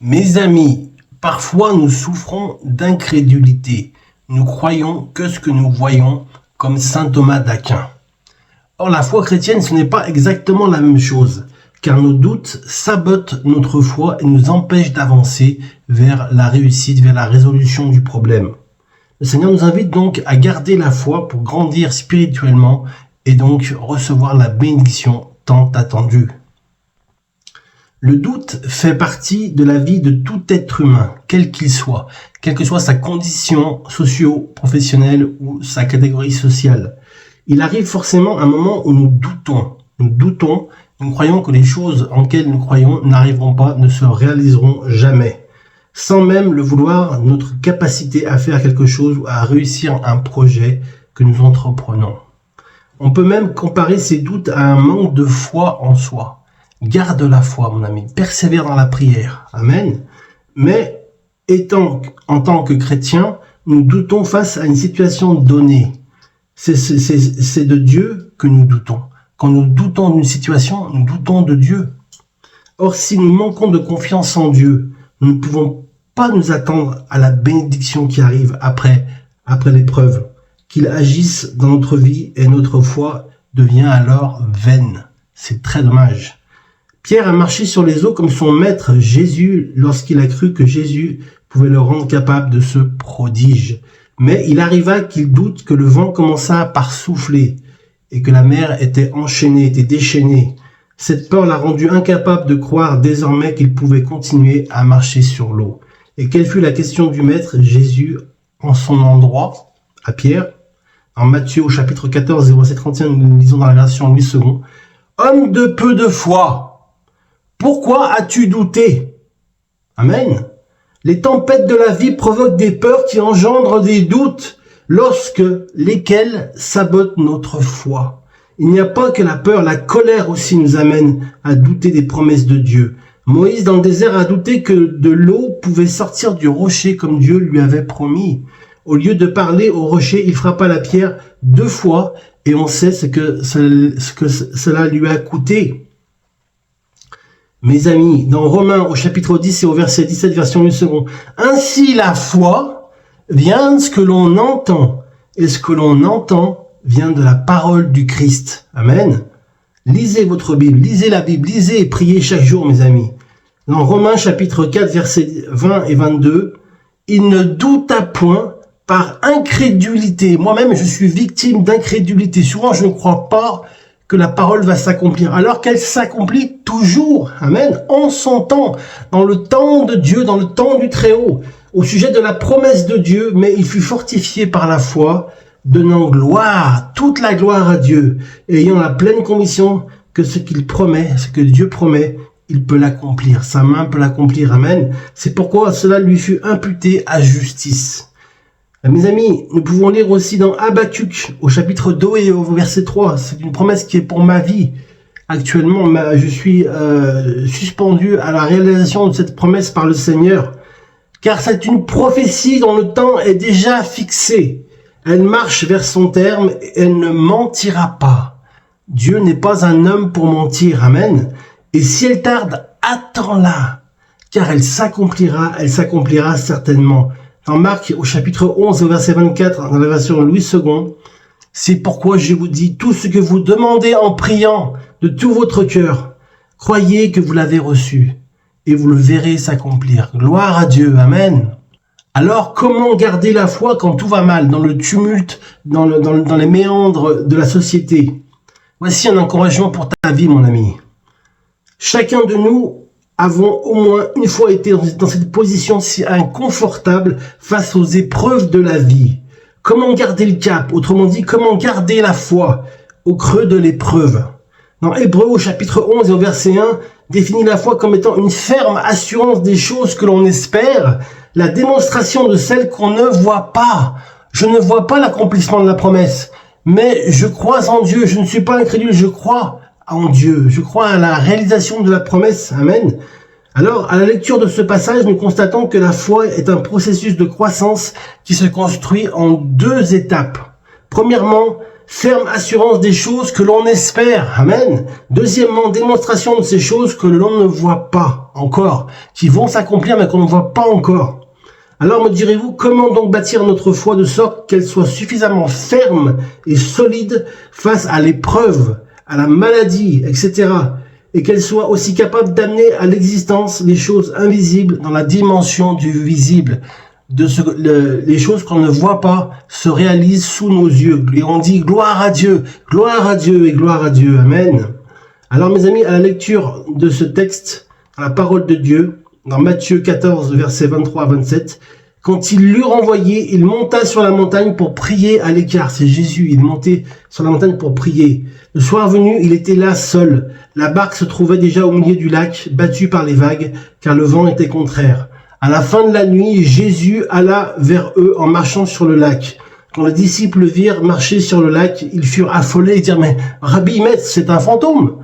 Mes amis, parfois nous souffrons d'incrédulité. Nous croyons que ce que nous voyons, comme saint Thomas d'Aquin. Or, la foi chrétienne, ce n'est pas exactement la même chose, car nos doutes sabotent notre foi et nous empêchent d'avancer vers la réussite, vers la résolution du problème. Le Seigneur nous invite donc à garder la foi pour grandir spirituellement et donc recevoir la bénédiction tant attendue. Le doute fait partie de la vie de tout être humain, quel qu'il soit, quelle que soit sa condition socio-professionnelle ou sa catégorie sociale. Il arrive forcément un moment où nous doutons, nous croyons que les choses en lesquelles nous croyons n'arriveront pas, ne se réaliseront jamais. Sans même le vouloir, notre capacité à faire quelque chose ou à réussir un projet que nous entreprenons. On peut même comparer ces doutes à un manque de foi en soi. Garde la foi, mon ami, persévère dans la prière. Amen. Mais en tant que chrétien, nous doutons face à une situation donnée. C'est de Dieu que nous doutons. Quand nous doutons d'une situation, nous doutons de Dieu. Or, si nous manquons de confiance en Dieu, nous ne pouvons pas nous attendre à la bénédiction qui arrive après l'épreuve. Qu'il agisse dans notre vie et notre foi devient alors vaine. C'est très dommage. Pierre a marché sur les eaux comme son maître Jésus lorsqu'il a cru que Jésus pouvait le rendre capable de ce prodige. Mais il arriva qu'il doute que le vent commença par souffler et que la mer était enchaînée, était déchaînée. Cette peur l'a rendu incapable de croire désormais qu'il pouvait continuer à marcher sur l'eau. Et quelle fut la question du maître Jésus en son endroit à Pierre? En Matthieu au chapitre 14, verset 31, nous lisons dans la version Louis II. « Homme de peu de foi, pourquoi as-tu douté ?» Amen. Les tempêtes de la vie provoquent des peurs qui engendrent des doutes, lesquels sabotent notre foi. Il n'y a pas que la peur, la colère aussi nous amène à douter des promesses de Dieu. Moïse dans le désert a douté que de l'eau pouvait sortir du rocher comme Dieu lui avait promis. Au lieu de parler au rocher, il frappa la pierre 2 fois et on sait ce que cela lui a coûté. Mes amis, dans Romains au chapitre 10 et au verset 17, version 1 seconde. Ainsi la foi vient de ce que l'on entend, et ce que l'on entend vient de la parole du Christ. Amen. Lisez votre Bible, lisez la Bible, lisez et priez chaque jour, mes amis. Dans Romains chapitre 4, versets 20 et 22, il ne douta point par incrédulité. Moi-même, je suis victime d'incrédulité. Souvent, je ne crois pas que la parole va s'accomplir, alors qu'elle s'accomplit toujours, amen, en son temps, dans le temps de Dieu, dans le temps du Très-Haut, au sujet de la promesse de Dieu, mais il fut fortifié par la foi, donnant gloire, toute la gloire à Dieu, et ayant la pleine conviction que ce qu'il promet, ce que Dieu promet, il peut l'accomplir, sa main peut l'accomplir, amen. C'est pourquoi cela lui fut imputé à justice. Mes amis, nous pouvons lire aussi dans Habakkuk, au chapitre 2 et au verset 3. C'est une promesse qui est pour ma vie. Actuellement, je suis suspendu à la réalisation de cette promesse par le Seigneur. Car c'est une prophétie dont le temps est déjà fixé. Elle marche vers son terme et elle ne mentira pas. Dieu n'est pas un homme pour mentir. Amen. Et si elle tarde, attends-la. Car elle s'accomplira certainement. Dans Marc, au chapitre 11, au verset 24, dans la version Louis II, c'est pourquoi je vous dis, tout ce que vous demandez en priant de tout votre cœur, croyez que vous l'avez reçu, et vous le verrez s'accomplir. Gloire à Dieu, amen. Alors, comment garder la foi quand tout va mal, dans le tumulte, dans les méandres de la société? Voici un encouragement pour ta vie, mon ami. Chacun de nous avons au moins une fois été dans cette position si inconfortable face aux épreuves de la vie. Comment garder le cap? Autrement dit, comment garder la foi au creux de l'épreuve? Dans Hébreux au chapitre 11 et au verset 1, définit la foi comme étant une ferme assurance des choses que l'on espère, la démonstration de celles qu'on ne voit pas. Je ne vois pas l'accomplissement de la promesse, mais je crois en Dieu, je ne suis pas incrédule, je crois en Dieu. Je crois à la réalisation de la promesse. Amen. Alors, à la lecture de ce passage, nous constatons que la foi est un processus de croissance qui se construit en 2 étapes. Premièrement, Ferme assurance des choses que l'on espère. Amen. Deuxièmement, démonstration de ces choses que l'on ne voit pas encore, qui vont s'accomplir mais qu'on ne voit pas encore. Alors me direz-vous, comment donc bâtir notre foi de sorte qu'elle soit suffisamment ferme et solide face à l'épreuve, à la maladie, etc. et qu'elle soit aussi capable d'amener à l'existence les choses invisibles dans la dimension du visible. Les choses qu'on ne voit pas se réalisent sous nos yeux. Et on dit gloire à Dieu et gloire à Dieu. Amen. Alors mes amis, à la lecture de ce texte, à la parole de Dieu, dans Matthieu 14, versets 23 à 27, quand il l'eut renvoyé, il monta sur la montagne pour prier à l'écart. C'est Jésus, il montait sur la montagne pour prier. Le soir venu, il était là seul. La barque se trouvait déjà au milieu du lac, battue par les vagues, car le vent était contraire. À la fin de la nuit, Jésus alla vers eux en marchant sur le lac. Quand les disciples virent marcher sur le lac, ils furent affolés et dirent « Mais Rabbi, maître, c'est un fantôme !»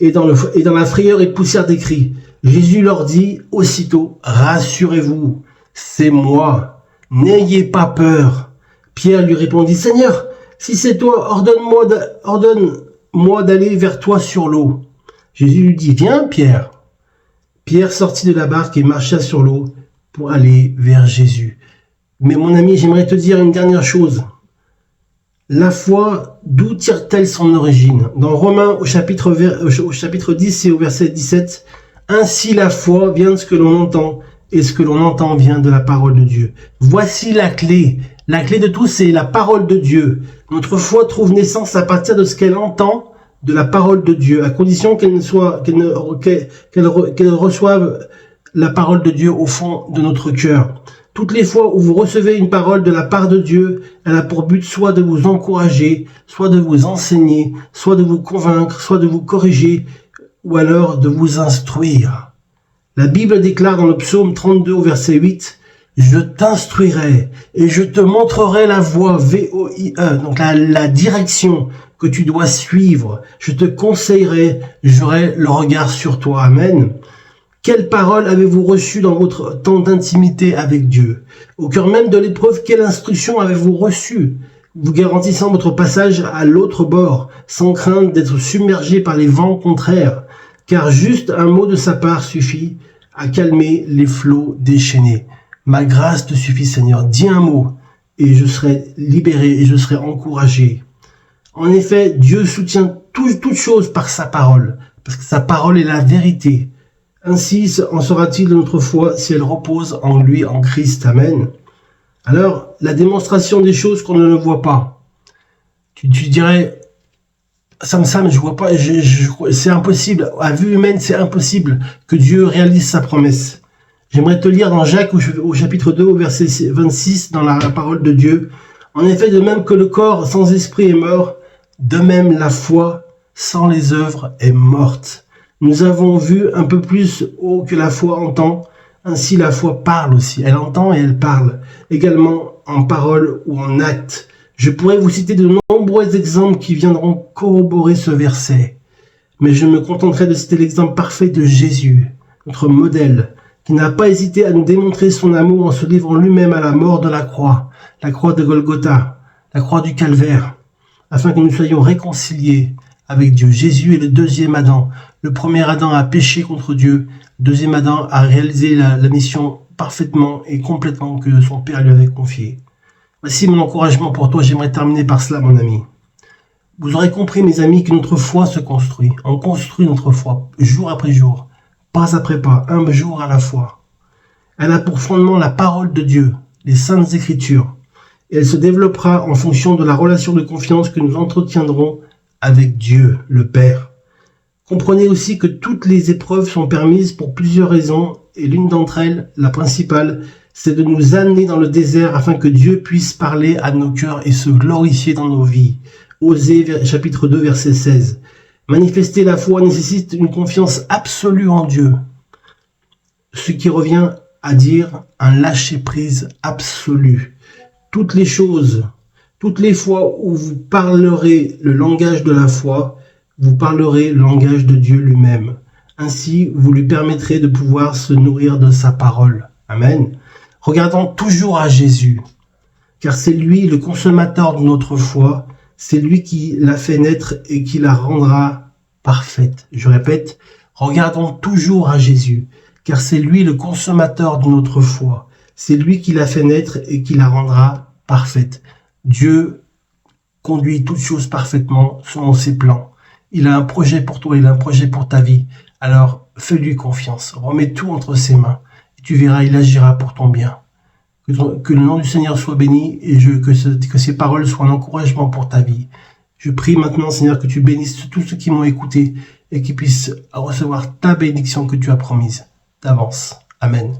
Et dans la frayeur, ils poussèrent des cris. Jésus leur dit aussitôt « Rassurez-vous, c'est moi, n'ayez pas peur. » Pierre lui répondit « Seigneur, si c'est toi, ordonne-moi d'aller vers toi sur l'eau. » Jésus lui dit « Viens, Pierre. » Pierre sortit de la barque et marcha sur l'eau pour aller vers Jésus. Mais mon ami, j'aimerais te dire une dernière chose. La foi, d'où tire-t-elle son origine? Dans Romains au chapitre 10 et au verset 17, « Ainsi la foi vient de ce que l'on entend, et ce que l'on entend vient de la parole de Dieu. » Voici la clé. La clé de tout, c'est la parole de Dieu. Notre foi trouve naissance à partir de ce qu'elle entend de la parole de Dieu, à condition qu'elle reçoive la parole de Dieu au fond de notre cœur. Toutes les fois où vous recevez une parole de la part de Dieu, elle a pour but soit de vous encourager, soit de vous enseigner, soit de vous convaincre, soit de vous corriger, ou alors de vous instruire. La Bible déclare dans le psaume 32 au verset 8, « Je t'instruirai et je te montrerai la voie, V-O-I-E, donc la direction que tu dois suivre. Je te conseillerai, j'aurai le regard sur toi. » Amen. Quelle parole avez-vous reçue dans votre temps d'intimité avec Dieu? Au cœur même de l'épreuve, quelle instruction avez-vous reçue, vous garantissant votre passage à l'autre bord, sans crainte d'être submergé par les vents contraires? Car juste un mot de sa part suffit à calmer les flots déchaînés. Ma grâce te suffit, Seigneur. Dis un mot et je serai libéré et je serai encouragé. En effet, Dieu soutient toute chose par sa parole, parce que sa parole est la vérité. Ainsi en sera-t-il de notre foi si elle repose en lui, en Christ. Amen. Alors, la démonstration des choses qu'on ne voit pas. Tu dirais, Sam, je vois pas, c'est impossible. À vue humaine, c'est impossible que Dieu réalise sa promesse. J'aimerais te lire dans Jacques au chapitre 2, au verset 26, dans la parole de Dieu. En effet, de même que le corps sans esprit est mort, de même la foi sans les œuvres est morte. Nous avons vu un peu plus haut que la foi entend, ainsi la foi parle aussi. Elle entend et elle parle, également en parole ou en acte. Je pourrais vous citer de nombreux exemples qui viendront corroborer ce verset, mais je me contenterai de citer l'exemple parfait de Jésus, notre modèle, qui n'a pas hésité à nous démontrer son amour en se livrant lui-même à la mort de la croix de Golgotha, la croix du Calvaire, afin que nous soyons réconciliés avec Dieu. Jésus est le deuxième Adam. Le premier Adam a péché contre Dieu. Le deuxième Adam a réalisé la mission parfaitement et complètement que son Père lui avait confiée. Voici mon encouragement pour toi. J'aimerais terminer par cela, mon ami. Vous aurez compris, mes amis, que notre foi se construit. On construit notre foi jour après jour, pas après pas, un jour à la fois. Elle a pour fondement la parole de Dieu, les saintes écritures. Et elle se développera en fonction de la relation de confiance que nous entretiendrons avec Dieu, le Père. Comprenez aussi que toutes les épreuves sont permises pour plusieurs raisons, et l'une d'entre elles, la principale, c'est de nous amener dans le désert afin que Dieu puisse parler à nos cœurs et se glorifier dans nos vies. Osée chapitre 2 verset 16. Manifester la foi nécessite une confiance absolue en Dieu, ce qui revient à dire un lâcher-prise absolu. Toutes les choses, toutes les fois où vous parlerez le langage de la foi, vous parlerez le langage de Dieu lui-même. Ainsi, vous lui permettrez de pouvoir se nourrir de sa parole. Amen. Regardons toujours à Jésus, car c'est lui le consommateur de notre foi, c'est lui qui l'a fait naître et qui la rendra parfaite. Je répète, regardons toujours à Jésus, car c'est lui le consommateur de notre foi. C'est lui qui l'a fait naître et qui la rendra parfaite. Dieu conduit toutes choses parfaitement selon ses plans. Il a un projet pour toi, il a un projet pour ta vie. Alors, fais-lui confiance, remets tout entre ses mains. Et tu verras, il agira pour ton bien. Que le nom du Seigneur soit béni et que ces paroles soient un encouragement pour ta vie. Je prie maintenant, Seigneur, que tu bénisses tous ceux qui m'ont écouté et qu'ils puissent recevoir ta bénédiction que tu as promise d'avance. Amen.